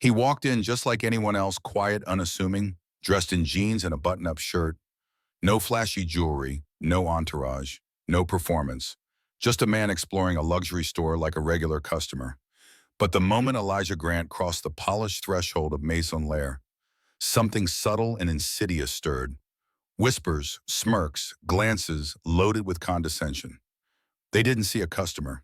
He walked in just like anyone else, quiet, unassuming, dressed in jeans and a button-up shirt. No flashy jewelry, no entourage, no performance. Just a man exploring a luxury store like a regular customer. But the moment Elijah Grant crossed the polished threshold of Maison Lair, something subtle and insidious stirred. Whispers, smirks, glances loaded with condescension. They didn't see a customer.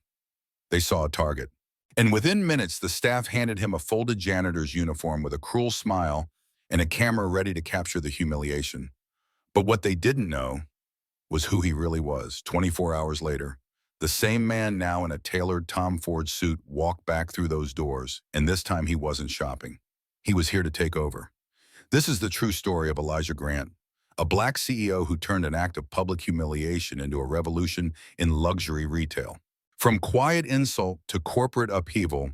They saw a target. And within minutes, the staff handed him a folded janitor's uniform with a cruel smile and a camera ready to capture the humiliation. But what they didn't know was who he really was. 24 hours later, the same man now in a tailored Tom Ford suit walked back through those doors, and this time he wasn't shopping. He was here to take over. This is the true story of Elijah Grant, a black CEO who turned an act of public humiliation into a revolution in luxury retail. From quiet insult to corporate upheaval,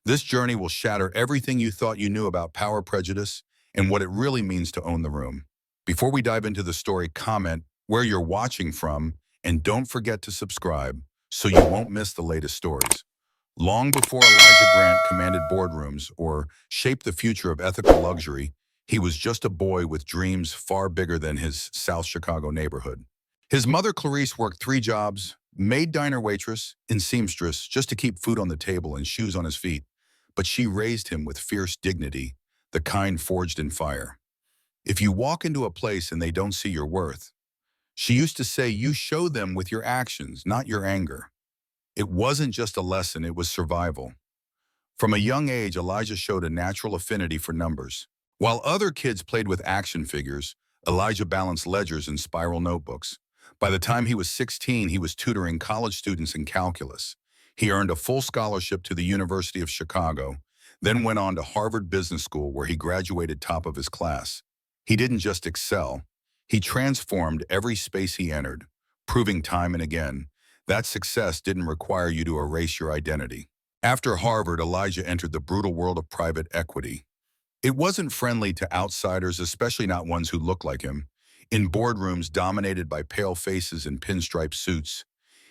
this journey will shatter everything you thought you knew about power prejudice and what it really means to own the room. Before we dive into the story, comment where you're watching from, and don't forget to subscribe so you won't miss the latest stories. Long before Elijah Grant commanded boardrooms or shaped the future of ethical luxury, he was just a boy with dreams far bigger than his South Chicago neighborhood. His mother, Clarice, worked 3 jobs, maid, diner waitress, and seamstress, just to keep food on the table and shoes on his feet. But she raised him with fierce dignity, the kind forged in fire. If you walk into a place and they don't see your worth, she used to say, you show them with your actions, not your anger. It wasn't just a lesson, it was survival. From a young age, Elijah showed a natural affinity for numbers. While other kids played with action figures, Elijah balanced ledgers and spiral notebooks. By the time he was 16, he was tutoring college students in calculus. He earned a full scholarship to the University of Chicago, then went on to Harvard Business School where he graduated top of his class. He didn't just excel, he transformed every space he entered, proving time and again that success didn't require you to erase your identity. After Harvard, Elijah entered the brutal world of private equity. It wasn't friendly to outsiders, especially not ones who looked like him. In boardrooms dominated by pale faces and pinstripe suits,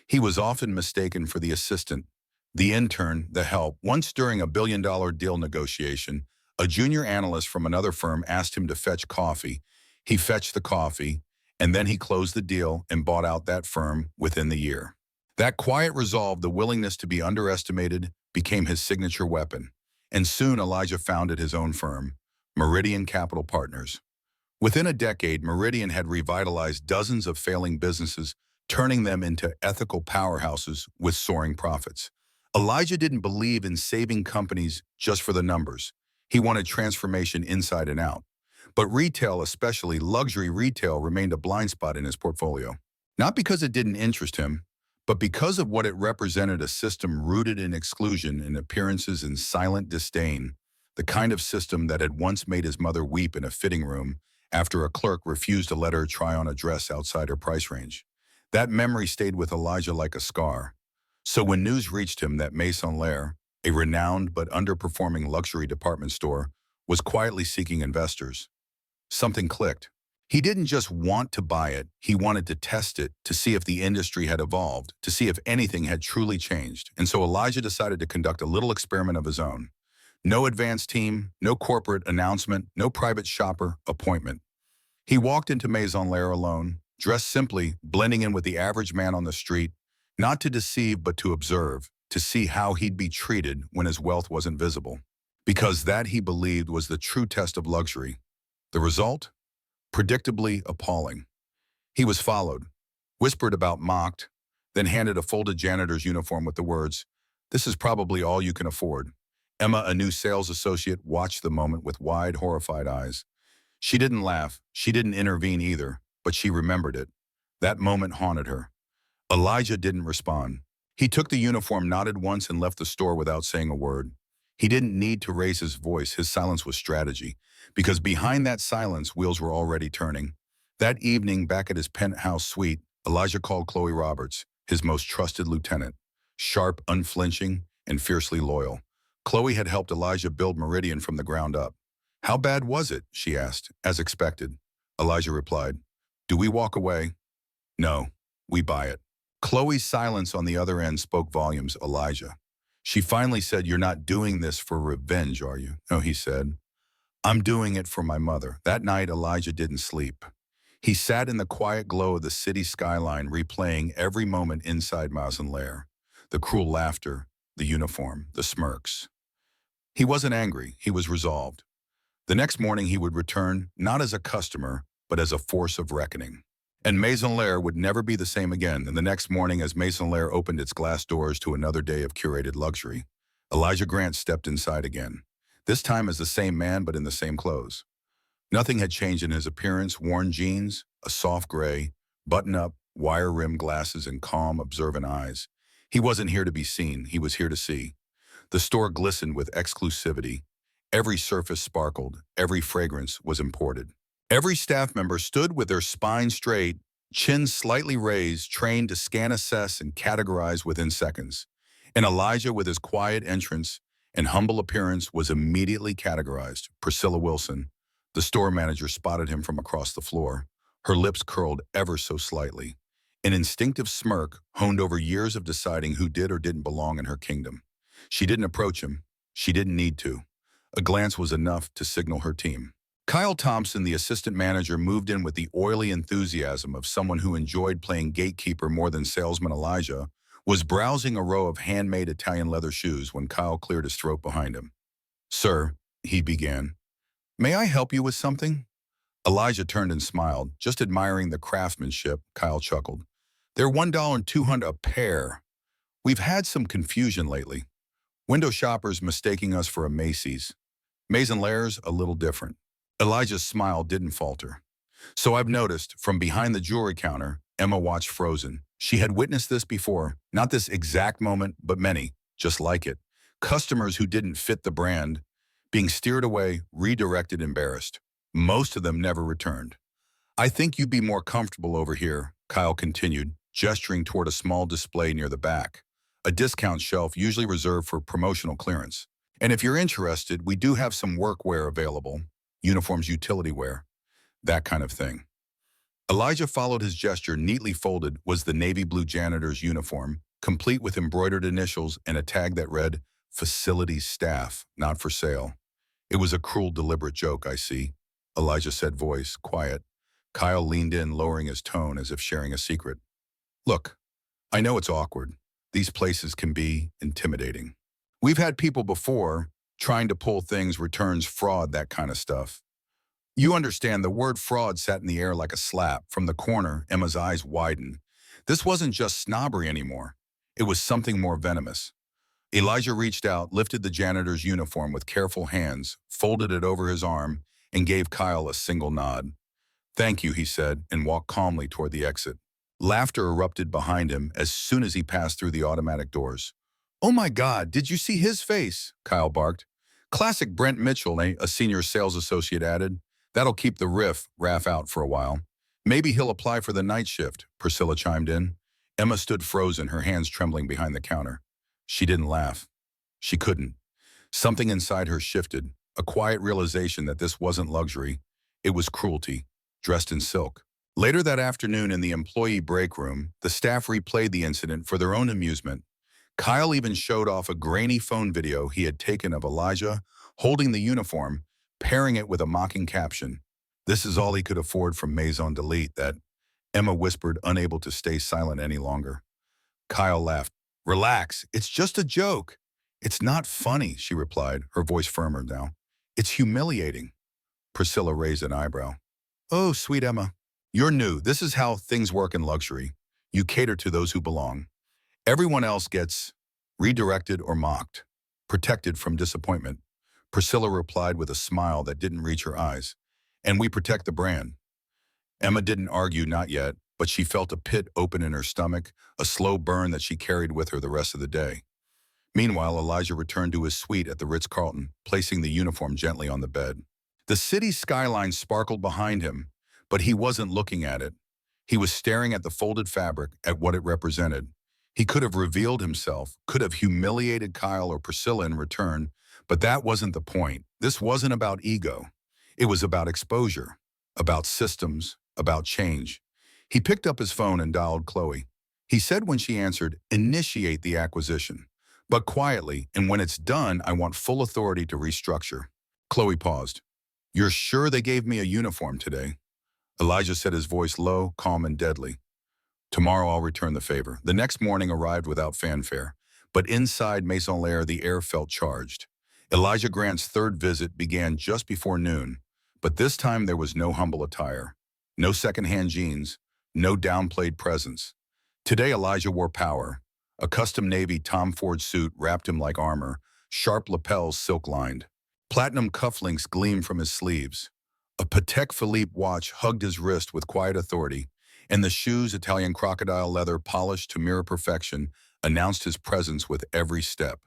he was often mistaken for the assistant, the intern, the help. Once during a billion-dollar deal negotiation, a junior analyst from another firm asked him to fetch coffee. He fetched the coffee, and then he closed the deal and bought out that firm within the year. That quiet resolve, the willingness to be underestimated, became his signature weapon. And soon Elijah founded his own firm, Meridian Capital Partners. Within a decade, Meridian had revitalized dozens of failing businesses, turning them into ethical powerhouses with soaring profits. Elijah didn't believe in saving companies just for the numbers. He wanted transformation inside and out. But retail, especially luxury retail, remained a blind spot in his portfolio. Not because it didn't interest him, but because of what it represented: a system rooted in exclusion and appearances and silent disdain, the kind of system that had once made his mother weep in a fitting room after a clerk refused to let her try on a dress outside her price range. That memory stayed with Elijah like a scar. So when news reached him that Maison Lair, a renowned but underperforming luxury department store, was quietly seeking investors, something clicked. He didn't just want to buy it, he wanted to test it, to see if the industry had evolved, to see if anything had truly changed. And so Elijah decided to conduct a little experiment of his own. No advance team, no corporate announcement, no private shopper appointment. He walked into Maison Lair alone, dressed simply, blending in with the average man on the street, not to deceive but to observe, to see how he'd be treated when his wealth wasn't visible. Because that, he believed, was the true test of luxury. The result? Predictably appalling. He was followed, whispered about, mocked, then handed a folded janitor's uniform with the words, "This is probably all you can afford." Emma, a new sales associate, watched the moment with wide, horrified eyes. She didn't laugh, she didn't intervene either, but she remembered it. That moment haunted her. Elijah didn't respond. He took the uniform, nodded once, and left the store without saying a word. He didn't need to raise his voice. His silence was strategy, because behind that silence, wheels were already turning. That evening, back at his penthouse suite, Elijah called Chloe Roberts, his most trusted lieutenant, sharp, unflinching, and fiercely loyal. Chloe had helped Elijah build Meridian from the ground up. "How bad was it?" she asked. "As expected." Elijah replied, "Do we walk away?" "No, we buy it." Chloe's silence on the other end spoke volumes. "Elijah, She finally said, "You're not doing this for revenge, are you?" "No," he said. "I'm doing it for my mother." That night, Elijah didn't sleep. He sat in the quiet glow of the city skyline, replaying every moment inside Mazen Lair. The cruel laughter, the uniform, the smirks. He wasn't angry, he was resolved. The next morning he would return, not as a customer, but as a force of reckoning. And Maison Lair would never be the same again. And the next morning, as Maison Lair opened its glass doors to another day of curated luxury, Elijah Grant stepped inside again. This time as the same man, but in the same clothes. Nothing had changed in his appearance: worn jeans, a soft gray, button-up, wire-rimmed glasses, and calm, observant eyes. He wasn't here to be seen, he was here to see. The store glistened with exclusivity. Every surface sparkled, every fragrance was imported. Every staff member stood with their spines straight, chins slightly raised, trained to scan, assess, and categorize within seconds. And Elijah, with his quiet entrance and humble appearance, was immediately categorized. Priscilla Wilson, the store manager, spotted him from across the floor. Her lips curled ever so slightly. An instinctive smirk honed over years of deciding who did or didn't belong in her kingdom. She didn't approach him. She didn't need to. A glance was enough to signal her team. Kyle Thompson, the assistant manager, moved in with the oily enthusiasm of someone who enjoyed playing gatekeeper more than salesman. Elijah was browsing a row of handmade Italian leather shoes when Kyle cleared his throat behind him. "Sir," he began, "may I help you with something?" Elijah turned and smiled, just admiring the craftsmanship. Kyle chuckled. "They're $1.200 a pair. We've had some confusion lately. Window shoppers mistaking us for a Macy's. Maison Lair's a little different." Elijah's smile didn't falter. "So I've noticed." From behind the jewelry counter, Emma watched frozen. She had witnessed this before, not this exact moment, but many, just like it. Customers who didn't fit the brand, being steered away, redirected, embarrassed. Most of them never returned. "I think you'd be more comfortable over here," Kyle continued, gesturing toward a small display near the back. A discount shelf usually reserved for promotional clearance. "And if you're interested, we do have some workwear available. Uniforms, utility wear, that kind of thing." Elijah followed his gesture. Neatly folded was the navy blue janitor's uniform, complete with embroidered initials and a tag that read, "Facilities Staff, Not for Sale." "It was a cruel, deliberate joke, I see," Elijah said, voice quiet. Kyle leaned in, lowering his tone as if sharing a secret. "Look, I know it's awkward. These places can be intimidating. We've had people before trying to pull things, returns, fraud, that kind of stuff. You understand." The word fraud sat in the air like a slap. From the corner, Emma's eyes widened. This wasn't just snobbery anymore. It was something more venomous. Elijah reached out, lifted the janitor's uniform with careful hands, folded it over his arm, and gave Kyle a single nod. "Thank you," he said, and walked calmly toward the exit. Laughter erupted behind him as soon as he passed through the automatic doors. "Oh my God, did you see his face?" Kyle barked. "Classic Brent Mitchell," a senior sales associate added. "That'll keep the Raff out for a while." "Maybe he'll apply for the night shift," Priscilla chimed in. Emma stood frozen, her hands trembling behind the counter. She didn't laugh. She couldn't. Something inside her shifted, a quiet realization that this wasn't luxury. It was cruelty, dressed in silk. Later that afternoon in the employee break room, the staff replayed the incident for their own amusement. Kyle even showed off a grainy phone video he had taken of Elijah holding the uniform, pairing it with a mocking caption. "This is all he could afford from Maison Delete," that Emma whispered, unable to stay silent any longer. Kyle laughed. "Relax, it's just a joke." "It's not funny," she replied, her voice firmer now. "It's humiliating." Priscilla raised an eyebrow. "Oh, sweet Emma. You're new. This is how things work in luxury. You cater to those who belong. Everyone else gets redirected or mocked, protected from disappointment." Priscilla replied with a smile that didn't reach her eyes. "And we protect the brand." Emma didn't argue, not yet, but she felt a pit open in her stomach, a slow burn that she carried with her the rest of the day. Meanwhile, Elijah returned to his suite at the Ritz-Carlton, placing the uniform gently on the bed. The city's skyline sparkled behind him, but he wasn't looking at it. He was staring at the folded fabric, at what it represented. He could have revealed himself, could have humiliated Kyle or Priscilla in return, but that wasn't the point. This wasn't about ego. It was about exposure, about systems, about change. He picked up his phone and dialed Chloe. He said when she answered, "Initiate the acquisition." But quietly, and when it's done, I want full authority to restructure. Chloe paused. You're sure they gave me a uniform today? Elijah said, his voice low, calm, and deadly. Tomorrow I'll return the favor. The next morning arrived without fanfare, but inside Maison Lair the air felt charged. Elijah Grant's third visit began just before noon, but this time there was no humble attire, no second-hand jeans, no downplayed presence. Today Elijah wore power. A custom navy Tom Ford suit wrapped him like armor, sharp lapels silk-lined. Platinum cufflinks gleamed from his sleeves. A Patek Philippe watch hugged his wrist with quiet authority, and the shoes, Italian crocodile leather polished to mirror perfection, announced his presence with every step.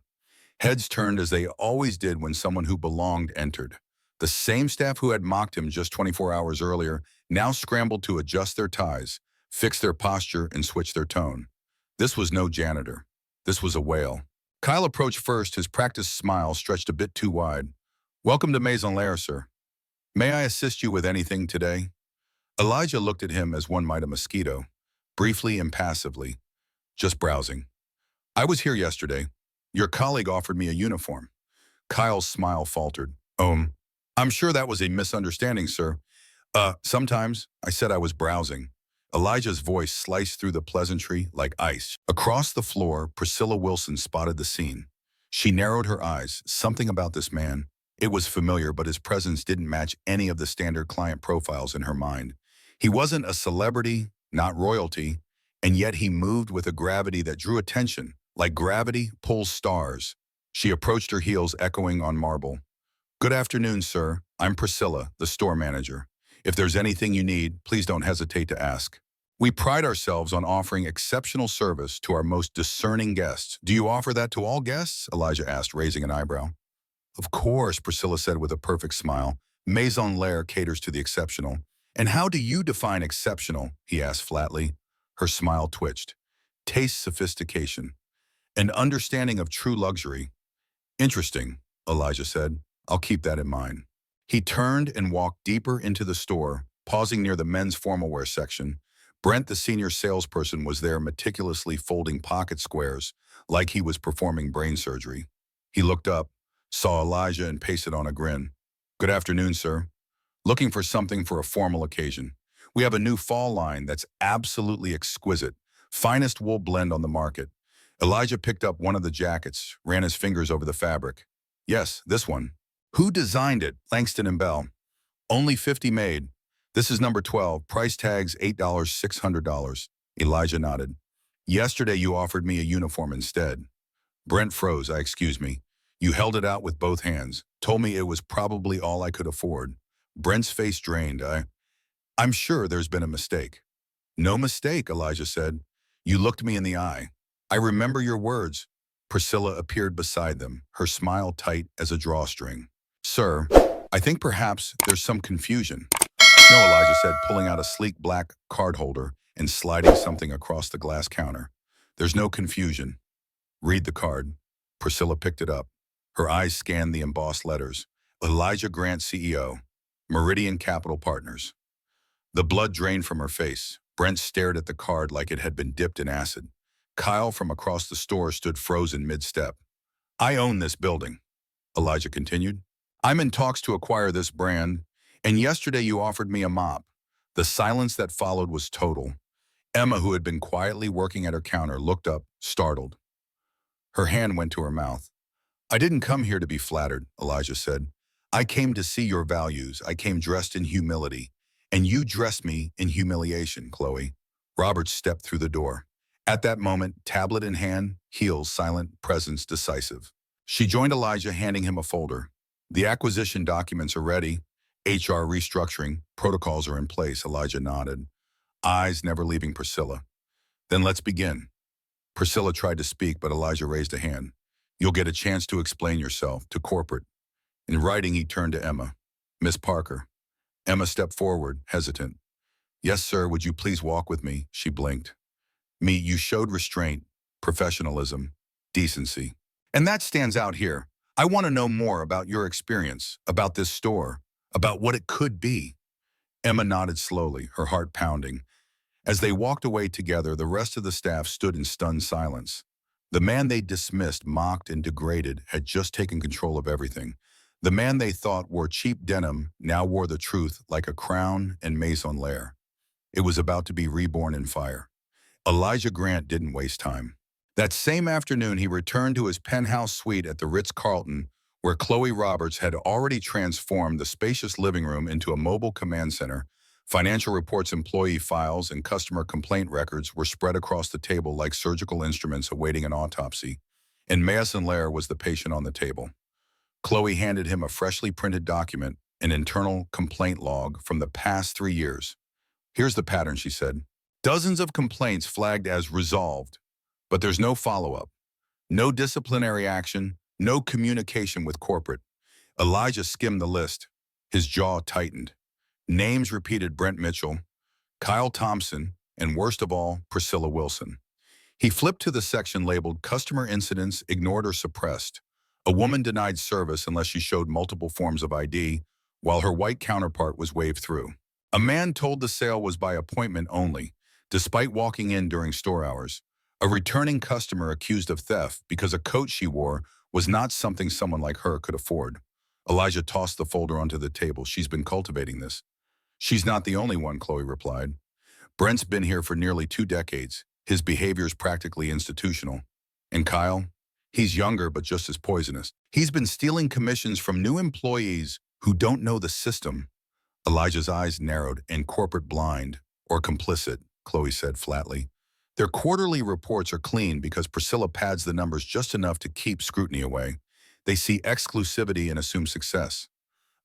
Heads turned as they always did when someone who belonged entered. The same staff who had mocked him just 24 hours earlier now scrambled to adjust their ties, fix their posture, and switch their tone. This was no janitor. This was a whale. Kyle approached first, his practiced smile stretched a bit too wide. Welcome to Maison Lair, sir. May I assist you with anything today? Elijah looked at him as one might a mosquito, briefly, impassively, just browsing. I was here yesterday. Your colleague offered me a uniform. Kyle's smile faltered. I'm sure that was a misunderstanding, sir. Sometimes I said I was browsing. Elijah's voice sliced through the pleasantry like ice. Across the floor, Priscilla Wilson spotted the scene. She narrowed her eyes. Something about this man. It was familiar, but his presence didn't match any of the standard client profiles in her mind. He wasn't a celebrity, not royalty, and yet he moved with a gravity that drew attention, like gravity pulls stars. She approached her heels echoing on marble. Good afternoon, sir. I'm Priscilla, the store manager. If there's anything you need, please don't hesitate to ask. We pride ourselves on offering exceptional service to our most discerning guests. Do you offer that to all guests? Elijah asked, raising an eyebrow. Of course, Priscilla said with a perfect smile. Maison Lair caters to the exceptional. And how do you define exceptional? He asked flatly. Her smile twitched. Taste sophistication. An understanding of true luxury. Interesting, Elijah said. I'll keep that in mind. He turned and walked deeper into the store, pausing near the men's formal wear section. Brent, the senior salesperson, was there meticulously folding pocket squares like he was performing brain surgery. He looked up, saw Elijah, and pasted on a grin. Good afternoon, sir. Looking for something for a formal occasion. We have a new fall line that's absolutely exquisite. Finest wool blend on the market. Elijah picked up one of the jackets, ran his fingers over the fabric. Yes, this one. Who designed it? Langston and Bell. Only 50 made. This is number 12. Price tags $8, $600. Elijah nodded. Yesterday you offered me a uniform instead. Brent froze. Excuse me. You held it out with both hands. Told me it was probably all I could afford. Brent's face drained. I'm sure there's been a mistake. No mistake, Elijah said. You looked me in the eye. I remember your words. Priscilla appeared beside them, her smile tight as a drawstring. Sir, I think perhaps there's some confusion. No, Elijah said, pulling out a sleek black card holder and sliding something across the glass counter. There's no confusion. Read the card. Priscilla picked it up. Her eyes scanned the embossed letters. Elijah Grant, CEO. Meridian Capital Partners. The blood drained from her face. Brent stared at the card like it had been dipped in acid. Kyle from across the store stood frozen mid-step. I own this building, Elijah continued. I'm in talks to acquire this brand, and yesterday you offered me a mop. The silence that followed was total. Emma, who had been quietly working at her counter, looked up, startled. Her hand went to her mouth. I didn't come here to be flattered, Elijah said. I came to see your values. I came dressed in humility. And you dressed me in humiliation, Chloe. Robert stepped through the door. At that moment, tablet in hand, heels silent, presence decisive. She joined Elijah, handing him a folder. The acquisition documents are ready. HR restructuring, protocols are in place, Elijah nodded, eyes never leaving Priscilla. Then let's begin. Priscilla tried to speak, but Elijah raised a hand. You'll get a chance to explain yourself to corporate. In writing, he turned to Emma. Miss Parker. Emma stepped forward, hesitant. Yes, sir, would you please walk with me? She blinked. Me, you showed restraint, professionalism, decency. And that stands out here. I want to know more about your experience, about this store, about what it could be. Emma nodded slowly, her heart pounding. As they walked away together, the rest of the staff stood in stunned silence. The man they dismissed, mocked, and degraded had just taken control of everything. The man they thought wore cheap denim now wore the truth like a crown and maison lair. It was about to be reborn in fire. Elijah Grant didn't waste time. That same afternoon, he returned to his penthouse suite at the Ritz-Carlton, where Chloe Roberts had already transformed the spacious living room into a mobile command center. Financial reports, employee files, and customer complaint records were spread across the table like surgical instruments awaiting an autopsy. In maison lair was the patient on the table. Chloe handed him a freshly printed document, an internal complaint log from the past 3 years. Here's the pattern, she said. Dozens of complaints flagged as resolved, but there's no follow-up, no disciplinary action, no communication with corporate. Elijah skimmed the list. His jaw tightened. Names repeated: Brent Mitchell, Kyle Thompson, and worst of all, Priscilla Wilson. He flipped to the section labeled Customer Incidents Ignored or Suppressed. A woman denied service unless she showed multiple forms of ID, while her white counterpart was waved through. A man told the sale was by appointment only, despite walking in during store hours. A returning customer accused of theft because a coat she wore was not something someone like her could afford. Elijah tossed the folder onto the table. She's been cultivating this. She's not the only one, Chloe replied. Brent's been here for nearly 2 decades. His behavior's practically institutional. And Kyle? He's younger, but just as poisonous. He's been stealing commissions from new employees who don't know the system. Elijah's eyes narrowed. And corporate blind, or complicit, Chloe said flatly. Their quarterly reports are clean because Priscilla pads the numbers just enough to keep scrutiny away. They see exclusivity and assume success.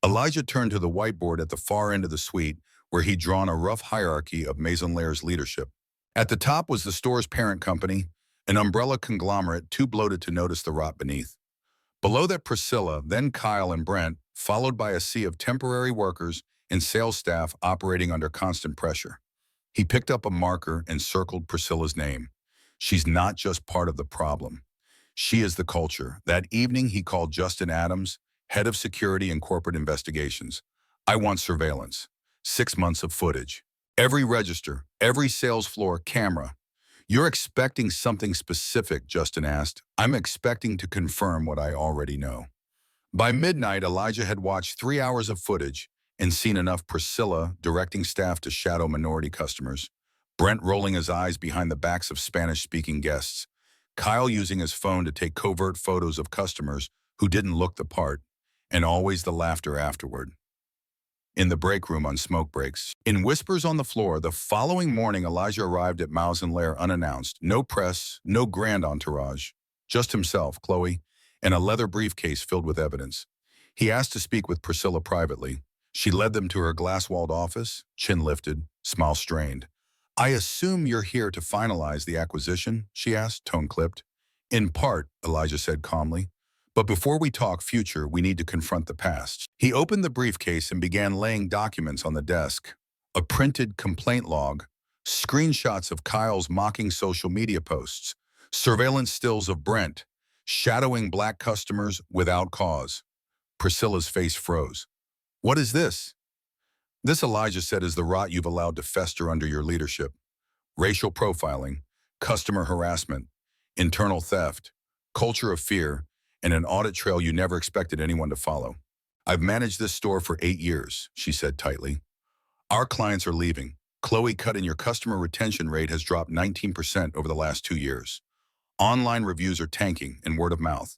Elijah turned to the whiteboard at the far end of the suite, where he'd drawn a rough hierarchy of Maison Lair's leadership. At the top was the store's parent company, an umbrella conglomerate too bloated to notice the rot beneath. Below that, Priscilla, then Kyle and Brent, followed by a sea of temporary workers and sales staff operating under constant pressure. He picked up a marker and circled Priscilla's name. She's not just part of the problem. She is the culture. That evening, he called Justin Adams, head of security and corporate investigations. I want surveillance. 6 months of footage. Every register, every sales floor camera. You're expecting something specific, Justin asked. I'm expecting to confirm what I already know. By midnight, Elijah had watched 3 hours of footage and seen enough: Priscilla directing staff to shadow minority customers, Brent rolling his eyes behind the backs of Spanish-speaking guests, Kyle using his phone to take covert photos of customers who didn't look the part, and always the laughter afterward. In the break room on smoke breaks, in whispers on the floor, the following morning Elijah arrived at Maison Lair unannounced. No press, no grand entourage. Just himself, Chloe, and a leather briefcase filled with evidence. He asked to speak with Priscilla privately. She led them to her glass-walled office, chin lifted, smile strained. I assume you're here to finalize the acquisition, she asked, tone clipped. In part, Elijah said calmly. But before we talk future, we need to confront the past. He opened the briefcase and began laying documents on the desk. A printed complaint log, screenshots of Kyle's mocking social media posts, surveillance stills of Brent, shadowing black customers without cause. Priscilla's face froze. What is this? This, Elijah said, is the rot you've allowed to fester under your leadership. Racial profiling, customer harassment, internal theft, culture of fear, and an audit trail you never expected anyone to follow. I've managed this store for 8 years, she said tightly. Our clients are leaving. Chloe cut, and your customer retention rate has dropped 19% over the last 2 years. Online reviews are tanking, and word of mouth.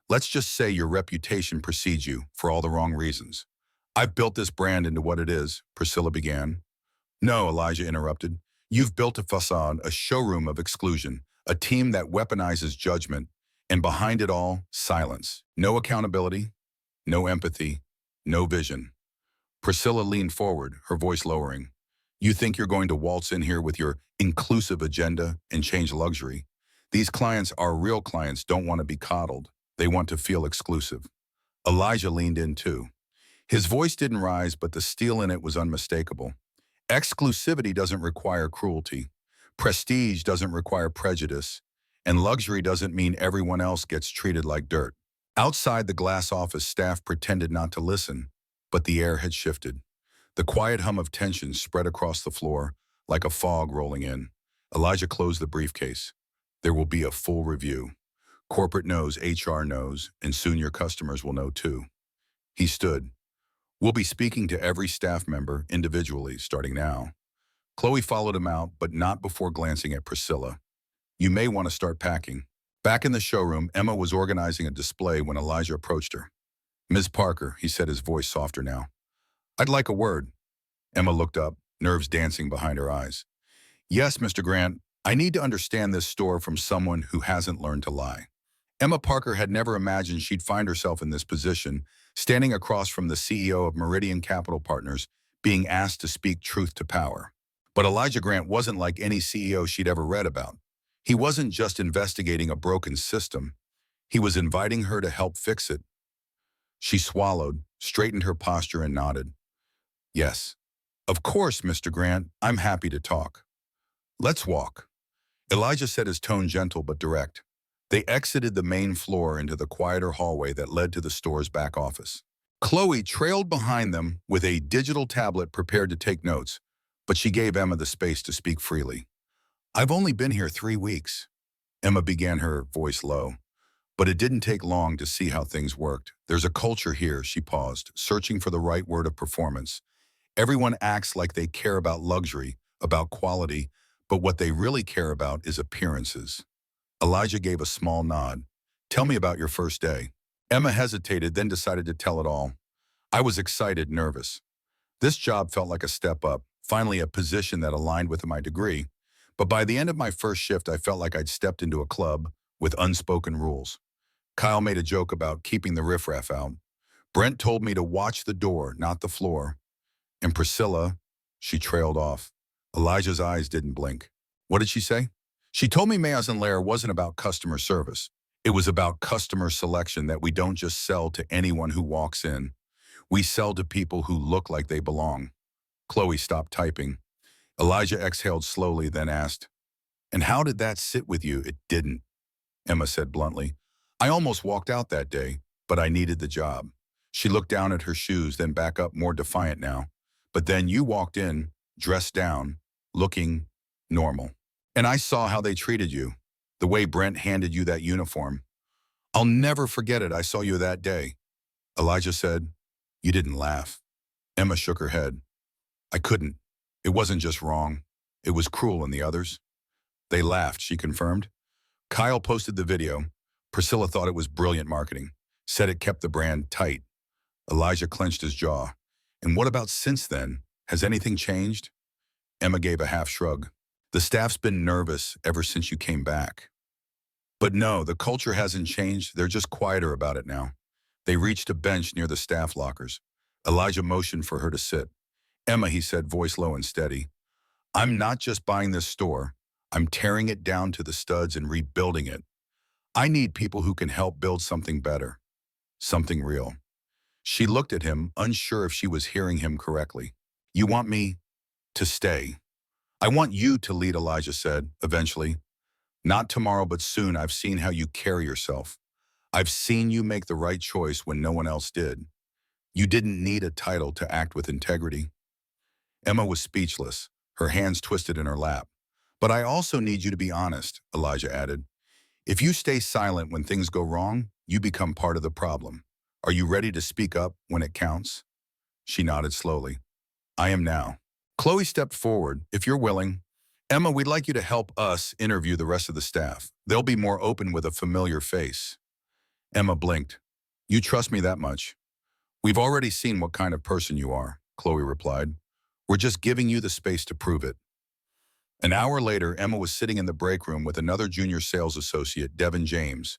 Let's just say your reputation precedes you for all the wrong reasons. I've built this brand into what it is, Priscilla began. No, Elijah interrupted. You've built a facade, a showroom of exclusion, a team that weaponizes judgment, and behind it all, silence. No accountability, no empathy, no vision. Priscilla leaned forward, her voice lowering. You think you're going to waltz in here with your inclusive agenda and change luxury? These clients, our real clients, don't want to be coddled. They want to feel exclusive. Elijah leaned in too. His voice didn't rise, but the steel in it was unmistakable. Exclusivity doesn't require cruelty. Prestige doesn't require prejudice. And luxury doesn't mean everyone else gets treated like dirt. Outside the glass office, staff pretended not to listen, but the air had shifted. The quiet hum of tension spread across the floor like a fog rolling in. Elijah closed the briefcase. There will be a full review. Corporate knows, HR knows, and soon your customers will know too. He stood. We'll be speaking to every staff member individually, starting now. Chloe followed him out, but not before glancing at Priscilla. You may want to start packing. Back in the showroom, Emma was organizing a display when Elijah approached her. Ms. Parker, he said, his voice softer now. I'd like a word. Emma looked up, nerves dancing behind her eyes. Yes, Mr. Grant, I need to understand this store from someone who hasn't learned to lie. Emma Parker had never imagined she'd find herself in this position, standing across from the CEO of Meridian Capital Partners, being asked to speak truth to power. But Elijah Grant wasn't like any CEO she'd ever read about. He wasn't just investigating a broken system. He was inviting her to help fix it. She swallowed, straightened her posture, and nodded. Yes. Of course, Mr. Grant, I'm happy to talk. Let's walk. Elijah said, his tone gentle but direct. They exited the main floor into the quieter hallway that led to the store's back office. Chloe trailed behind them with a digital tablet prepared to take notes, but she gave Emma the space to speak freely. I've only been here 3 weeks. Emma began, her voice low. But it didn't take long to see how things worked. There's a culture here, she paused, searching for the right word of performance. Everyone acts like they care about luxury, about quality, but what they really care about is appearances. Elijah gave a small nod. Tell me about your first day. Emma hesitated, then decided to tell it all. I was excited, nervous. This job felt like a step up, finally a position that aligned with my degree. But by the end of my first shift, I felt like I'd stepped into a club with unspoken rules. Kyle made a joke about keeping the riffraff out. Brent told me to watch the door, not the floor. And Priscilla, she trailed off. Elijah's eyes didn't blink. What did she say? She told me Maison Lair wasn't about customer service. It was about customer selection, that we don't just sell to anyone who walks in. We sell to people who look like they belong. Chloe stopped typing. Elijah exhaled slowly, then asked, And how did that sit with you? It didn't, Emma said bluntly. I almost walked out that day, but I needed the job. She looked down at her shoes, then back up, more defiant now. But then you walked in, dressed down, looking normal. And I saw how they treated you, the way Brent handed you that uniform. I'll never forget it. I saw you that day. Elijah said, You didn't laugh. Emma shook her head. I couldn't. It wasn't just wrong. It was cruel, and the others? They laughed, she confirmed. Kyle posted the video. Priscilla thought it was brilliant marketing, said it kept the brand tight. Elijah clenched his jaw. And what about since then? Has anything changed? Emma gave a half shrug. The staff's been nervous ever since you came back. But no, the culture hasn't changed. They're just quieter about it now. They reached a bench near the staff lockers. Elijah motioned for her to sit. Emma, he said, voice low and steady. I'm not just buying this store. I'm tearing it down to the studs and rebuilding it. I need people who can help build something better, something real. She looked at him, unsure if she was hearing him correctly. You want me to stay? I want you to lead, Elijah said, eventually. Not tomorrow, but soon. I've seen how you carry yourself. I've seen you make the right choice when no one else did. You didn't need a title to act with integrity. Emma was speechless, her hands twisted in her lap. But I also need you to be honest, Elijah added. If you stay silent when things go wrong, you become part of the problem. Are you ready to speak up when it counts? She nodded slowly. I am now. Chloe stepped forward. If you're willing. Emma, we'd like you to help us interview the rest of the staff. They'll be more open with a familiar face. Emma blinked. You trust me that much? We've already seen what kind of person you are, Chloe replied. We're just giving you the space to prove it. An hour later, Emma was sitting in the break room with another junior sales associate, Devin James.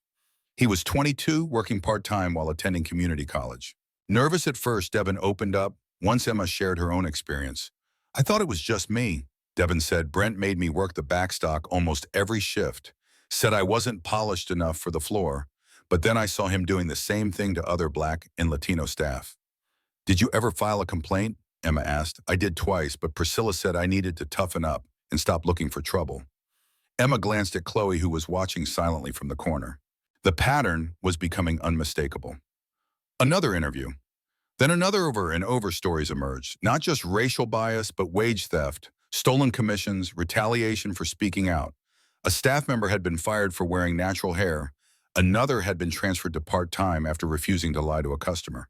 He was 22, working part-time while attending community college. Nervous at first, Devin opened up once Emma shared her own experience. I thought it was just me, Devin said. Brent made me work the backstock almost every shift, said I wasn't polished enough for the floor, but then I saw him doing the same thing to other Black and Latino staff. Did you ever file a complaint? Emma asked. I did twice, but Priscilla said I needed to toughen up and stop looking for trouble. Emma glanced at Chloe, who was watching silently from the corner. The pattern was becoming unmistakable. Another interview. Then another over stories emerged, not just racial bias, but wage theft, stolen commissions, retaliation for speaking out. A staff member had been fired for wearing natural hair. Another had been transferred to part-time after refusing to lie to a customer.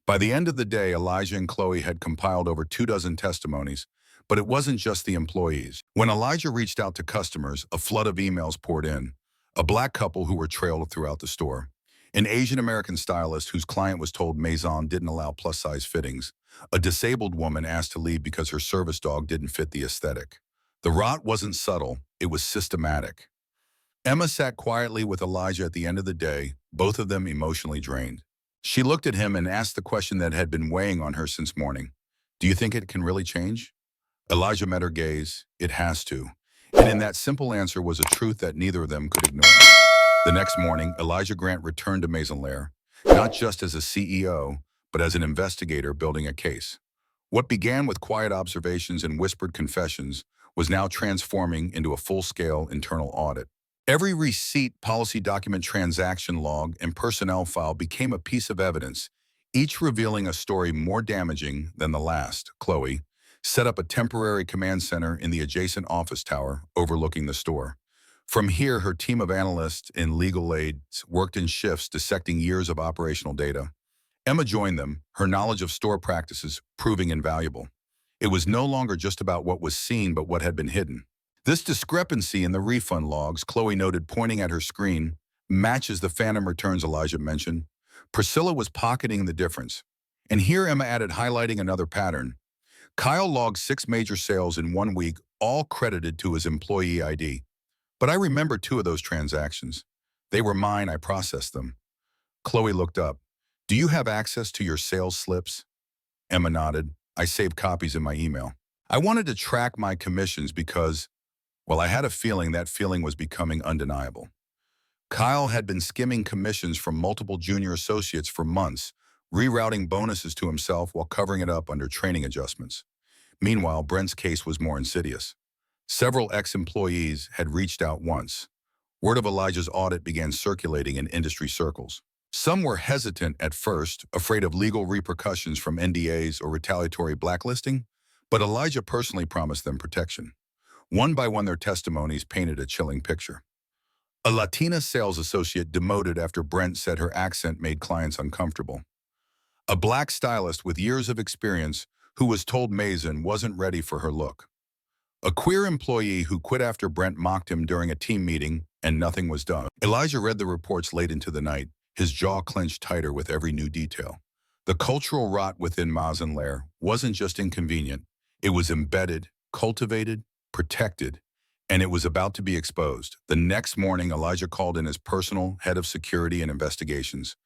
By the end of the day, Elijah and Chloe had compiled over 24 testimonies, but it wasn't just the employees. When Elijah reached out to customers, a flood of emails poured in. A black couple who were trailed throughout the store. An Asian-American stylist whose client was told Maison didn't allow plus-size fittings. A disabled woman asked to leave because her service dog didn't fit the aesthetic. The rot wasn't subtle, it was systematic. Emma sat quietly with Elijah at the end of the day, both of them emotionally drained. She looked at him and asked the question that had been weighing on her since morning. Do you think it can really change? Elijah met her gaze. It has to. And in that simple answer was a truth that neither of them could ignore. The next morning, Elijah Grant returned to Maison Lair, not just as a CEO, but as an investigator building a case. What began with quiet observations and whispered confessions was now transforming into a full-scale internal audit. Every receipt, policy document, transaction log, and personnel file became a piece of evidence, each revealing a story more damaging than the last. Chloe set up a temporary command center in the adjacent office tower overlooking the store. From here, her team of analysts and legal aides worked in shifts dissecting years of operational data. Emma joined them, her knowledge of store practices proving invaluable. It was no longer just about what was seen but what had been hidden. This discrepancy in the refund logs, Chloe noted pointing at her screen, matches the phantom returns Elijah mentioned. Priscilla was pocketing the difference. And here Emma added, highlighting another pattern. Kyle logged 6 major sales in 1 week, all credited to his employee ID. But I remember 2 of those transactions. They were mine, I processed them. Chloe looked up. Do you have access to your sales slips? Emma nodded. I saved copies in my email. I wanted to track my commissions because, well, I had a feeling that feeling was becoming undeniable. Kyle had been skimming commissions from multiple junior associates for months, rerouting bonuses to himself while covering it up under training adjustments. Meanwhile, Brent's case was more insidious. Several ex-employees had reached out once. Word of Elijah's audit began circulating in industry circles. Some were hesitant at first, afraid of legal repercussions from NDAs or retaliatory blacklisting, but Elijah personally promised them protection. One by one, their testimonies painted a chilling picture. A Latina sales associate demoted after Brent said her accent made clients uncomfortable. A black stylist with years of experience who was told Maison wasn't ready for her look. A queer employee who quit after Brent mocked him during a team meeting and nothing was done. Elijah read the reports late into the night, his jaw clenched tighter with every new detail. The cultural rot within Maison Lair wasn't just inconvenient, it was embedded, cultivated, protected, and it was about to be exposed. The next morning, Elijah called in his personal head of security and investigations,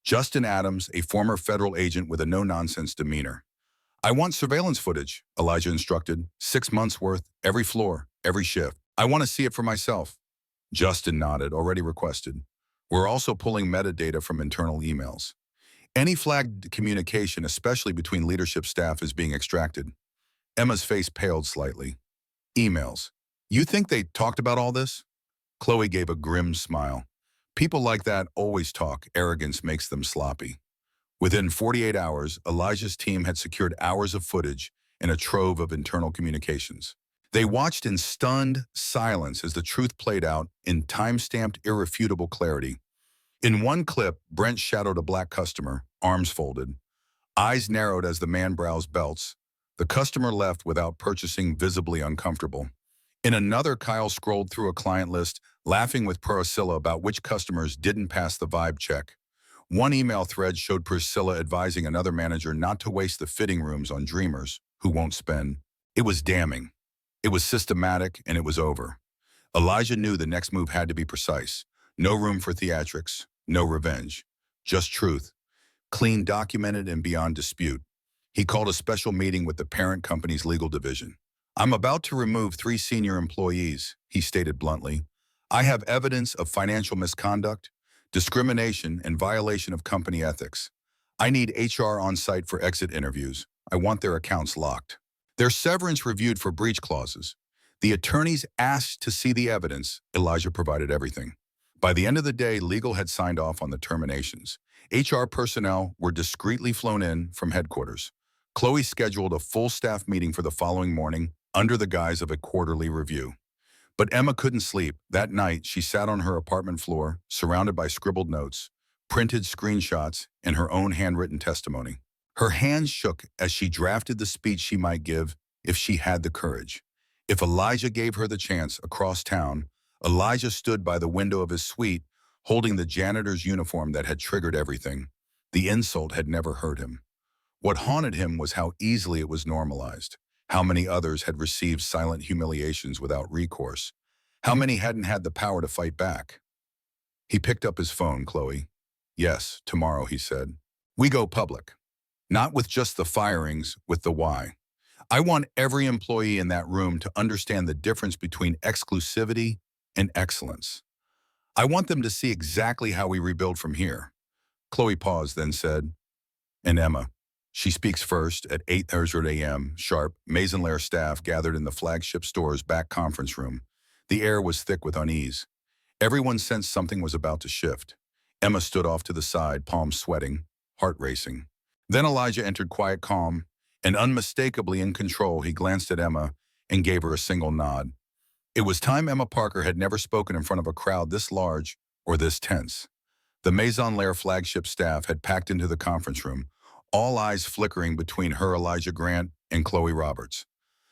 Justin Adams, a former federal agent with a no-nonsense demeanor. I want surveillance footage, Elijah instructed. 6 months worth, every floor, every shift. I want to see it for myself. Justin nodded, already requested. We're also pulling metadata from internal emails. Any flagged communication, especially between leadership staff, is being extracted. Emma's face paled slightly. Emails. You think they talked about all this? Chloe gave a grim smile. People like that always talk. Arrogance makes them sloppy. Within 48 hours, Elijah's team had secured hours of footage and a trove of internal communications. They watched in stunned silence as the truth played out in time-stamped, irrefutable clarity. In one clip, Brent shadowed a black customer, arms folded, eyes narrowed as the man browsed belts. The customer left without purchasing, visibly uncomfortable. In another, Kyle scrolled through a client list, laughing with Priscilla about which customers didn't pass the vibe check. One email thread showed Priscilla advising another manager not to waste the fitting rooms on dreamers who won't spend. It was damning. It was systematic, and it was over. Elijah knew the next move had to be precise. No room for theatrics, no revenge. Just truth. Clean, documented, and beyond dispute. He called a special meeting with the parent company's legal division. I'm about to remove 3 senior employees, he stated bluntly. I have evidence of financial misconduct, discrimination, and violation of company ethics. I need HR on site for exit interviews. I want their accounts locked. Their severance reviewed for breach clauses. The attorneys asked to see the evidence. Elijah provided everything. By the end of the day, legal had signed off on the terminations. HR personnel were discreetly flown in from headquarters. Chloe scheduled a full staff meeting for the following morning under the guise of a quarterly review. But Emma couldn't sleep. That night, she sat on her apartment floor, surrounded by scribbled notes, printed screenshots, and her own handwritten testimony. Her hands shook as she drafted the speech she might give if she had the courage. If Elijah gave her the chance across town, Elijah stood by the window of his suite, holding the janitor's uniform that had triggered everything. The insult had never hurt him. What haunted him was how easily it was normalized, how many others had received silent humiliations without recourse, how many hadn't had the power to fight back. He picked up his phone, Chloe. Yes, tomorrow, he said. We go public. Not with just the firings, with the why. I want every employee in that room to understand the difference between exclusivity and excellence. I want them to see exactly how we rebuild from here. Chloe paused, then said, and Emma. She speaks first at 8:30 a.m. sharp. Maison-Laire staff gathered in the flagship store's back conference room. The air was thick with unease. Everyone sensed something was about to shift. Emma stood off to the side, palms sweating, heart racing. Then Elijah entered, quiet, calm, and unmistakably in control. He glanced at Emma and gave her a single nod. It was time. Emma Parker had never spoken in front of a crowd this large or this tense. The Maison-Laire flagship staff had packed into the conference room, all eyes flickering between her, Elijah Grant, and Chloe Roberts.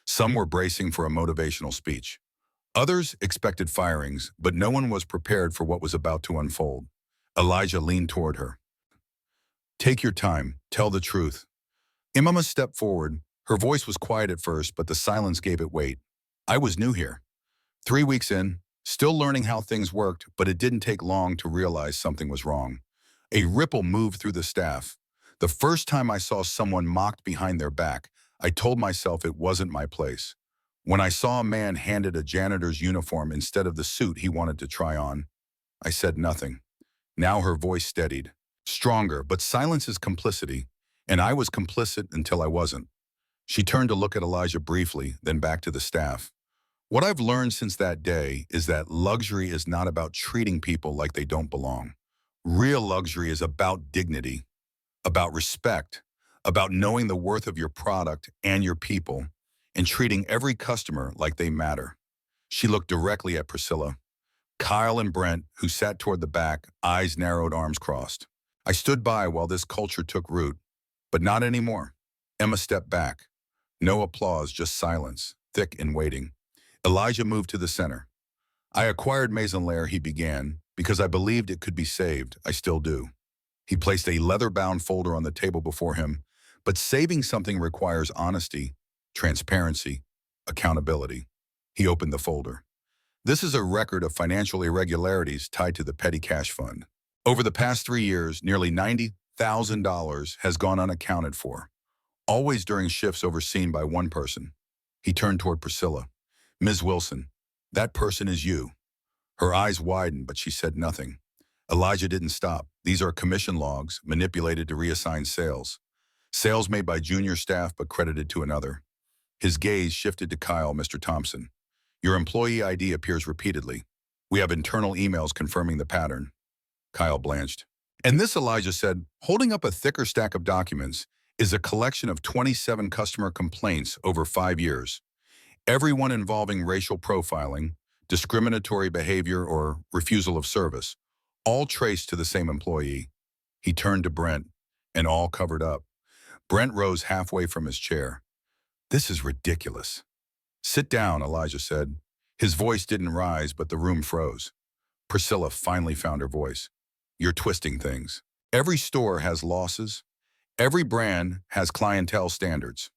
Some were bracing for a motivational speech. Others expected firings, but no one was prepared for what was about to unfold. Elijah leaned toward her. Take your time. Tell the truth. Emma stepped forward. Her voice was quiet at first, but the silence gave it weight. I was new here. 3 weeks in, still learning how things worked, but it didn't take long to realize something was wrong. A ripple moved through the staff. The first time I saw someone mocked behind their back, I told myself it wasn't my place. When I saw a man handed a janitor's uniform instead of the suit he wanted to try on, I said nothing. Now her voice steadied. Stronger, but silence is complicity, and I was complicit until I wasn't. She turned to look at Elijah briefly, then back to the staff. What I've learned since that day is that luxury is not about treating people like they don't belong. Real luxury is about dignity, about respect, about knowing the worth of your product and your people, and treating every customer like they matter. She looked directly at Priscilla, Kyle, and Brent, who sat toward the back, eyes narrowed, arms crossed. I stood by while this culture took root, but not anymore. Emma stepped back. No applause, just silence, thick and waiting. Elijah moved to the center. I acquired Maison-Laire, he began, because I believed it could be saved. I still do. He placed a leather-bound folder on the table before him, but saving something requires honesty, transparency, accountability. He opened the folder. This is a record of financial irregularities tied to the petty cash fund. Over the past 3 years, nearly $90,000 has gone unaccounted for, always during shifts overseen by one person. He turned toward Priscilla. Ms. Wilson, that person is you. Her eyes widened, but she said nothing. Elijah didn't stop. These are commission logs manipulated to reassign sales. Sales made by junior staff but credited to another. His gaze shifted to Kyle. Mr. Thompson, your employee ID appears repeatedly. We have internal emails confirming the pattern. Kyle blanched. And this, Elijah said, holding up a thicker stack of documents, is a collection of 27 customer complaints over 5 years. Everyone involving racial profiling, discriminatory behavior, or refusal of service, all traced to the same employee. He turned to Brent, and all covered up. Brent rose halfway from his chair. This is ridiculous. Sit down, Elijah said. His voice didn't rise, but the room froze. Priscilla finally found her voice. You're twisting things. Every store has losses. Every brand has clientele standards.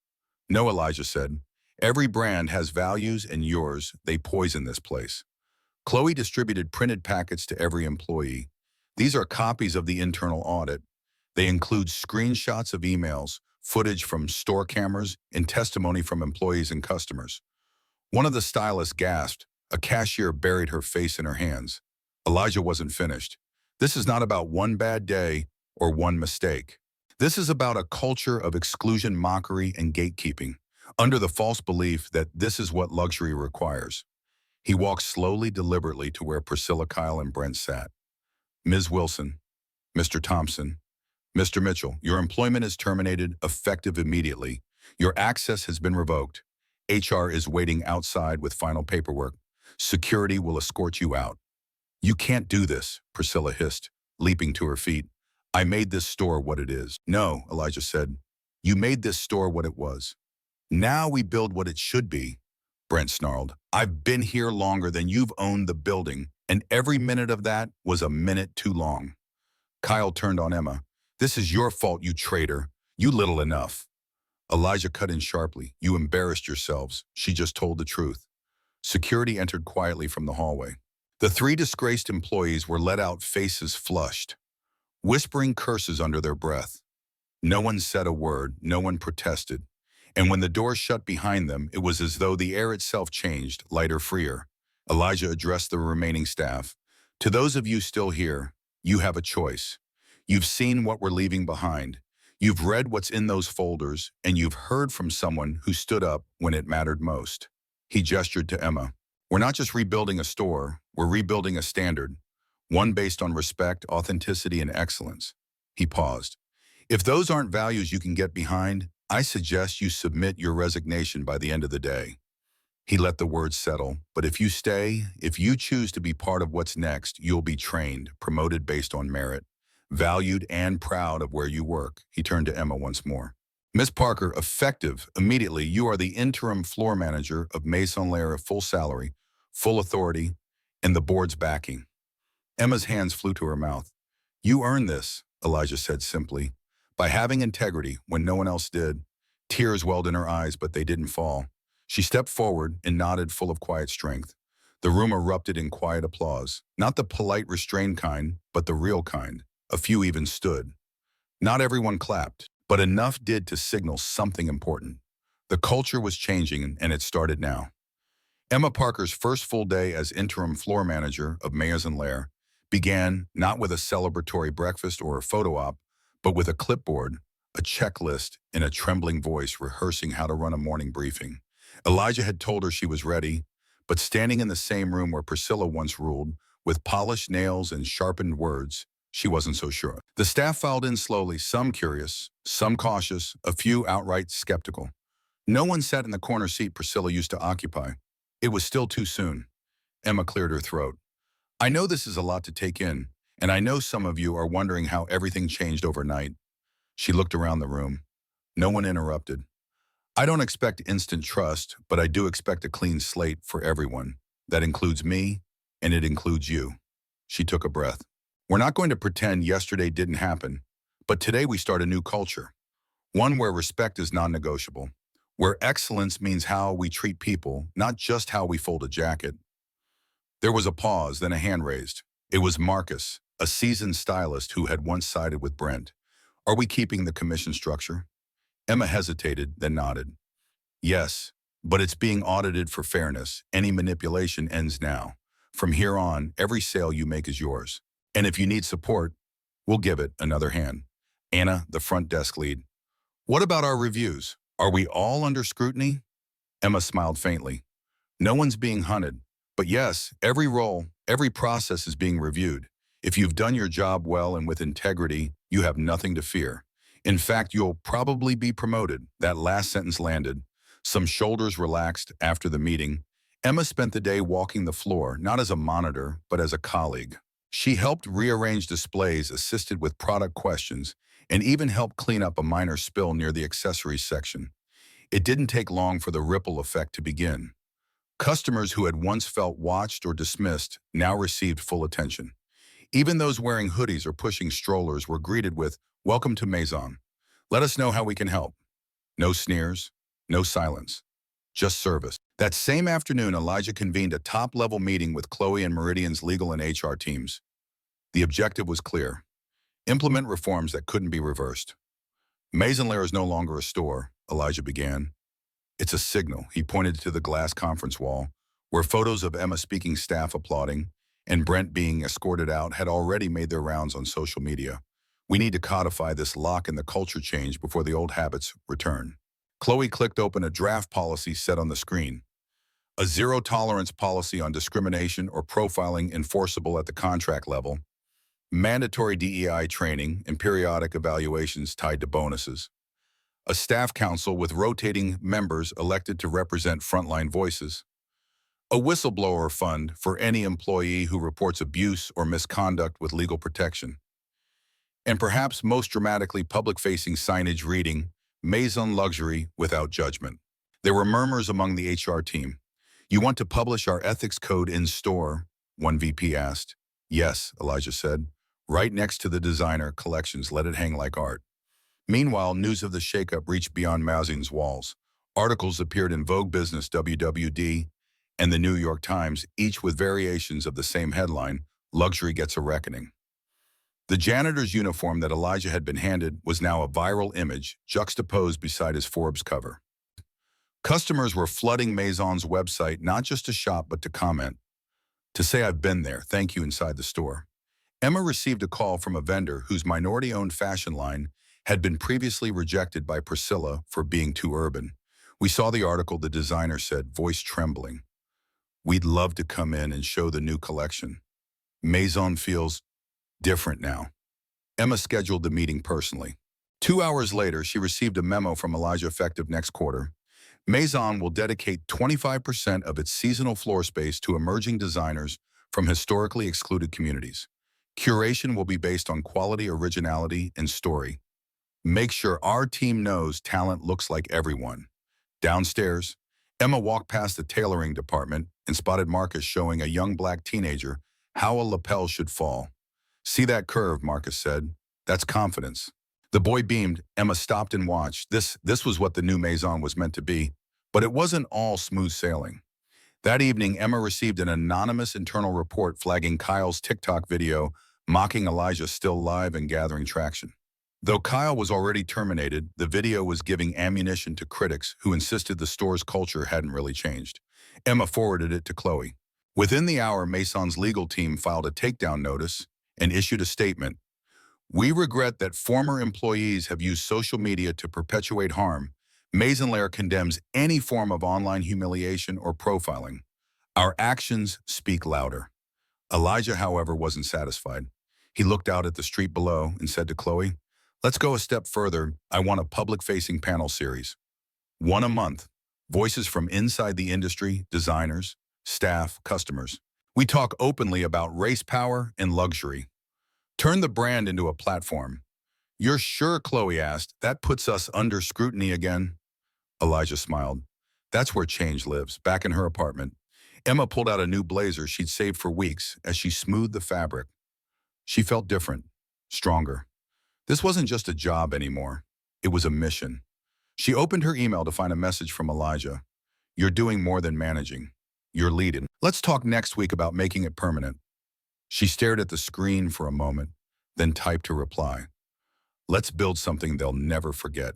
No, Elijah said. Every brand has values, and yours, they poison this place. Chloe distributed printed packets to every employee. These are copies of the internal audit. They include screenshots of emails, footage from store cameras, and testimony from employees and customers. One of the stylists gasped. A cashier buried her face in her hands. Elijah wasn't finished. This is not about one bad day or one mistake. This is about a culture of exclusion, mockery, and gatekeeping, under the false belief that this is what luxury requires. He walked slowly, deliberately to where Priscilla, Kyle, and Brent sat. Ms. Wilson, Mr. Thompson, Mr. Mitchell, your employment is terminated, effective immediately. Your access has been revoked. HR is waiting outside with final paperwork. Security will escort you out. You can't do this, Priscilla hissed, leaping to her feet. I made this store what it is. No, Elijah said. You made this store what it was. Now we build what it should be, Brent snarled. I've been here longer than you've owned the building, and every minute of that was a minute too long. Kyle turned on Emma. This is your fault, you traitor. You little enough. Elijah cut in sharply. You embarrassed yourselves. She just told the truth. Security entered quietly from the hallway. The three disgraced employees were let out, faces flushed, whispering curses under their breath. No one said a word, no one protested. And when the door shut behind them, it was as though the air itself changed, lighter, freer. Elijah addressed the remaining staff. To those of you still here, you have a choice. You've seen what we're leaving behind. You've read what's in those folders, and you've heard from someone who stood up when it mattered most. He gestured to Emma. We're not just rebuilding a store, we're rebuilding a standard, one based on respect, authenticity, and excellence. He paused. If those aren't values you can get behind, I suggest you submit your resignation by the end of the day. He let the words settle, but if you stay, if you choose to be part of what's next, you'll be trained, promoted based on merit, valued and proud of where you work. He turned to Emma once more. Miss Parker, effective immediately, you are the interim floor manager of Maison Lair, full salary, full authority, and the board's backing. Emma's hands flew to her mouth. You earned this, Elijah said simply, by having integrity when no one else did. Tears welled in her eyes, but they didn't fall. She stepped forward and nodded, full of quiet strength. The room erupted in quiet applause, not the polite, restrained kind, but the real kind. A few even stood. Not everyone clapped, but enough did to signal something important. The culture was changing, and it started now. Emma Parker's first full day as interim floor manager of Maison Lair began not with a celebratory breakfast or a photo op, but with a clipboard, a checklist, and a trembling voice rehearsing how to run a morning briefing. Elijah had told her she was ready, but standing in the same room where Priscilla once ruled, with polished nails and sharpened words, she wasn't so sure. The staff filed in slowly, some curious, some cautious, a few outright skeptical. No one sat in the corner seat Priscilla used to occupy. It was still too soon. Emma cleared her throat. I know this is a lot to take in, and I know some of you are wondering how everything changed overnight. She looked around the room. No one interrupted. I don't expect instant trust, but I do expect a clean slate for everyone. That includes me, and it includes you. She took a breath. We're not going to pretend yesterday didn't happen, but today we start a new culture. One where respect is non-negotiable, where excellence means how we treat people, not just how we fold a jacket. There was a pause, then a hand raised. It was Marcus, a seasoned stylist who had once sided with Brent. Are we keeping the commission structure? Emma hesitated, then nodded. Yes, but it's being audited for fairness. Any manipulation ends now. From here on, every sale you make is yours. And if you need support, we'll give it another hand. Anna, the front desk lead. What about our reviews? Are we all under scrutiny? Emma smiled faintly. No one's being hunted. But yes, every role, every process is being reviewed. If you've done your job well and with integrity, you have nothing to fear. In fact, you'll probably be promoted. That last sentence landed. Some shoulders relaxed after the meeting. Emma spent the day walking the floor, not as a monitor, but as a colleague. She helped rearrange displays, assisted with product questions, and even helped clean up a minor spill near the accessories section. It didn't take long for the ripple effect to begin. Customers who had once felt watched or dismissed now received full attention. Even those wearing hoodies or pushing strollers were greeted with, "Welcome to Maison. Let us know how we can help." No sneers, no silence, just service. That same afternoon, Elijah convened a top-level meeting with Chloe and Meridian's legal and HR teams. The objective was clear. Implement reforms that couldn't be reversed. Maison Lair is no longer a store, Elijah began. It's a signal. He pointed to the glass conference wall, where photos of Emma speaking, staff applauding, and Brent being escorted out had already made their rounds on social media. We need to codify this lock in the culture change before the old habits return. Chloe clicked open a draft policy set on the screen. A zero-tolerance policy on discrimination or profiling enforceable at the contract level, mandatory DEI training and periodic evaluations tied to bonuses, a staff council with rotating members elected to represent frontline voices, A whistleblower fund for any employee who reports abuse or misconduct with legal protection. And perhaps most dramatically, public-facing signage reading, Maison Luxury without judgment. There were murmurs among the HR team. "You want to publish our ethics code in store?" one VP asked. "Yes," Elijah said. "Right next to the designer collections, let it hang like art." Meanwhile, news of the shakeup reached beyond Maison's walls. Articles appeared in Vogue Business, WWD, and the New York Times, each with variations of the same headline: "Luxury Gets a Reckoning." The janitor's uniform that Elijah had been handed was now a viral image juxtaposed beside his Forbes cover. Customers were flooding Maison's website not just to shop but to comment, to say, "I've been there, thank you," inside the store. Emma received a call from a vendor whose minority-owned fashion line had been previously rejected by Priscilla for being too urban. "We saw the article," the designer said, voice trembling. "We'd love to come in and show the new collection. Maison feels different now." Emma scheduled the meeting personally. 2 hours later, she received a memo from Elijah effective next quarter. Maison will dedicate 25% of its seasonal floor space to emerging designers from historically excluded communities. Curation will be based on quality, originality, and story. "Make sure our team knows talent looks like everyone." Downstairs, Emma walked past the tailoring department and spotted Marcus showing a young black teenager how a lapel should fall. "See that curve," Marcus said. "That's confidence." The boy beamed. Emma stopped and watched. This was what the new Maison was meant to be, but it wasn't all smooth sailing. That evening, Emma received an anonymous internal report flagging Kyle's TikTok video mocking Elijah still live and gathering traction. Though Kyle was already terminated, the video was giving ammunition to critics who insisted the store's culture hadn't really changed. Emma forwarded it to Chloe. Within the hour, Maison's legal team filed a takedown notice and issued a statement. "We regret that former employees have used social media to perpetuate harm. Maison condemns any form of online humiliation or profiling. Our actions speak louder." Elijah, however, wasn't satisfied. He looked out at the street below and said to Chloe, "Let's go a step further. I want a public-facing panel series. One a month. Voices from inside the industry, designers, staff, customers. We talk openly about race power and luxury. Turn the brand into a platform." "You're sure?" Chloe asked. "That puts us under scrutiny again." Elijah smiled. That's where change lives, back in her apartment. Emma pulled out a new blazer she'd saved for weeks as she smoothed the fabric. She felt different, stronger. This wasn't just a job anymore. It was a mission. She opened her email to find a message from Elijah. "You're doing more than managing. You're leading. Let's talk next week about making it permanent." She stared at the screen for a moment, then typed her reply. "Let's build something they'll never forget."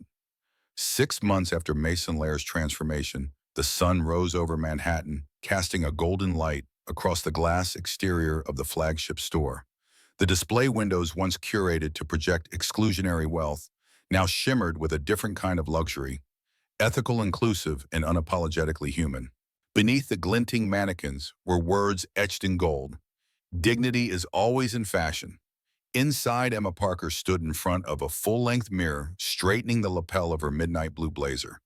6 months after Maison Laire's transformation, the sun rose over Manhattan, casting a golden light across the glass exterior of the flagship store. The display windows, once curated to project exclusionary wealth, now shimmered with a different kind of luxury, ethical, inclusive, and unapologetically human. Beneath the glinting mannequins were words etched in gold. "Dignity is always in fashion." Inside, Emma Parker stood in front of a full-length mirror, straightening the lapel of her midnight blue blazer.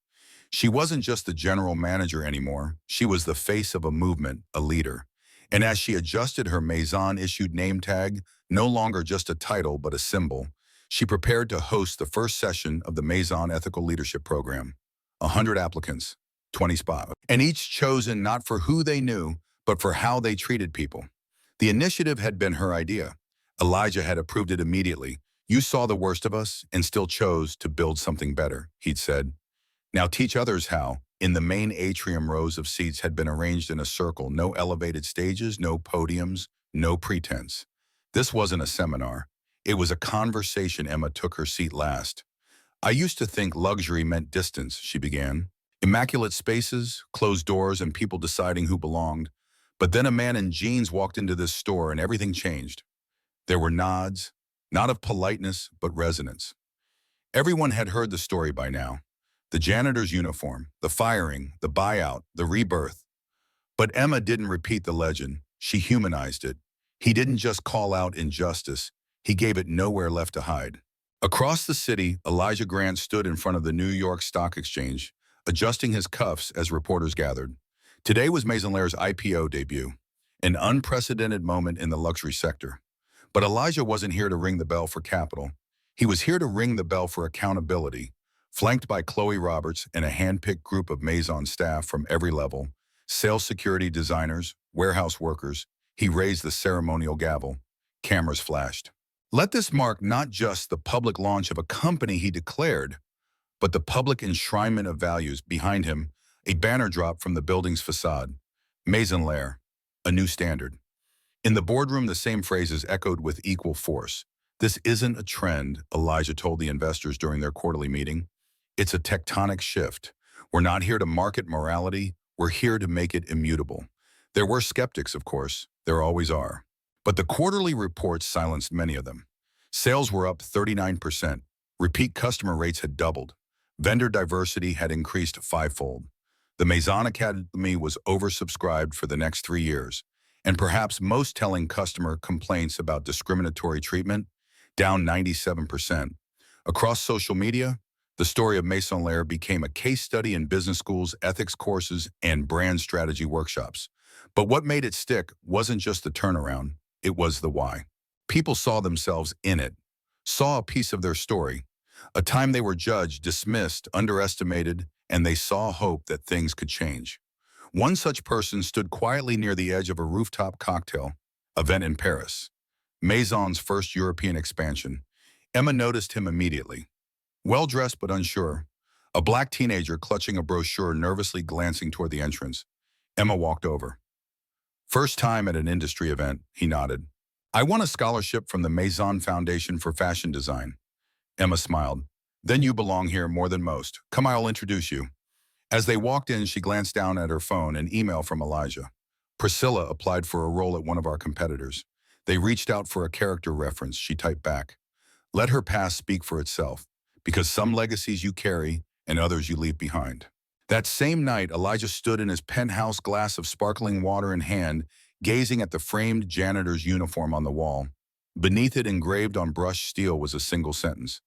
She wasn't just the general manager anymore. She was the face of a movement, a leader. And as she adjusted her Maison-issued name tag, no longer just a title but a symbol, she prepared to host the first session of the Maison Ethical Leadership Program. 100 applicants, 20 spots, and each chosen not for who they knew, but for how they treated people. The initiative had been her idea. Elijah had approved it immediately. "You saw the worst of us and still chose to build something better," he'd said. "Now teach others how." In the main atrium, rows of seats had been arranged in a circle, no elevated stages, no podiums, no pretense. This wasn't a seminar. It was a conversation. Emma took her seat last. "I used to think luxury meant distance," she began. "Immaculate spaces, closed doors, and people deciding who belonged. But then a man in jeans walked into this store and everything changed." There were nods, not of politeness, but resonance. Everyone had heard the story by now. The janitor's uniform, the firing, the buyout, the rebirth. But Emma didn't repeat the legend. She humanized it. He didn't just call out injustice. He gave it nowhere left to hide. Across the city, Elijah Grant stood in front of the New York Stock Exchange, adjusting his cuffs as reporters gathered. Today was Maison Laire's IPO debut, an unprecedented moment in the luxury sector. But Elijah wasn't here to ring the bell for capital. He was here to ring the bell for accountability. Flanked by Chloe Roberts and a hand-picked group of Maison staff from every level, sales security designers, warehouse workers, he raised the ceremonial gavel. Cameras flashed. Let this mark not just the public launch of a company he declared, but the public enshrinement of values behind him, a banner drop from the building's facade. Maison Laire, a new standard. In the boardroom, the same phrases echoed with equal force. This isn't a trend, Elijah told the investors during their quarterly meeting. It's a tectonic shift. We're not here to market morality. We're here to make it immutable. There were skeptics, of course. There always are. But the quarterly reports silenced many of them. Sales were up 39%. Repeat customer rates had doubled. Vendor diversity had increased fivefold. The Maison Academy was oversubscribed for the next 3 years. And perhaps most telling, customer complaints about discriminatory treatment, down 97%. Across social media, the story of Maison Laire became a case study in business schools, ethics courses, and brand strategy workshops. But what made it stick wasn't just the turnaround, it was the why. People saw themselves in it, saw a piece of their story, a time they were judged, dismissed, underestimated, and they saw hope that things could change. One such person stood quietly near the edge of a rooftop cocktail event in Paris, Maison's first European expansion. Emma noticed him immediately. Well-dressed but unsure, a black teenager clutching a brochure, nervously glancing toward the entrance. Emma walked over. First time at an industry event, he nodded. I won a scholarship from the Maison Foundation for Fashion Design. Emma smiled. Then you belong here more than most. Come, I'll introduce you. As they walked in, she glanced down at her phone, an email from Elijah. Priscilla applied for a role at one of our competitors. They reached out for a character reference, she typed back. Let her past speak for itself, because some legacies you carry and others you leave behind. That same night, Elijah stood in his penthouse, glass of sparkling water in hand, gazing at the framed janitor's uniform on the wall. Beneath it, engraved on brushed steel, was a single sentence.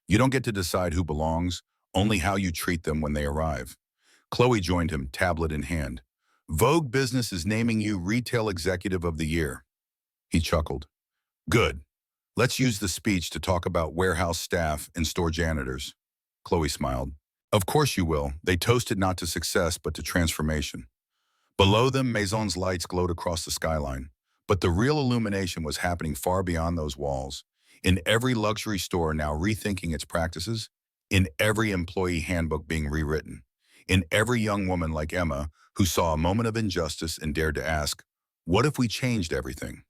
You don't get to decide who belongs, only how you treat them when they arrive. Chloe joined him, tablet in hand. Vogue Business is naming you Retail Executive of the Year. He chuckled. Good. Let's use the speech to talk about warehouse staff and store janitors. Chloe smiled. Of course you will. They toasted not to success, but to transformation. Below them, Maison's lights glowed across the skyline. But the real illumination was happening far beyond those walls. In every luxury store now rethinking its practices, in every employee handbook being rewritten, in every young woman like Emma who saw a moment of injustice and dared to ask, what if we changed everything?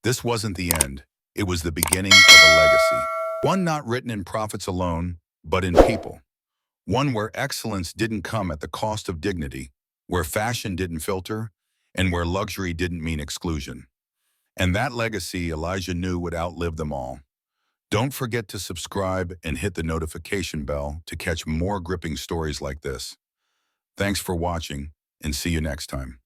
This wasn't the end. It was the beginning of a legacy. One not written in profits alone, but in people. One where excellence didn't come at the cost of dignity, where fashion didn't filter, and where luxury didn't mean exclusion. And that legacy, Elijah knew, would outlive them all. Don't forget to subscribe and hit the notification bell to catch more gripping stories like this. Thanks for watching, and see you next time.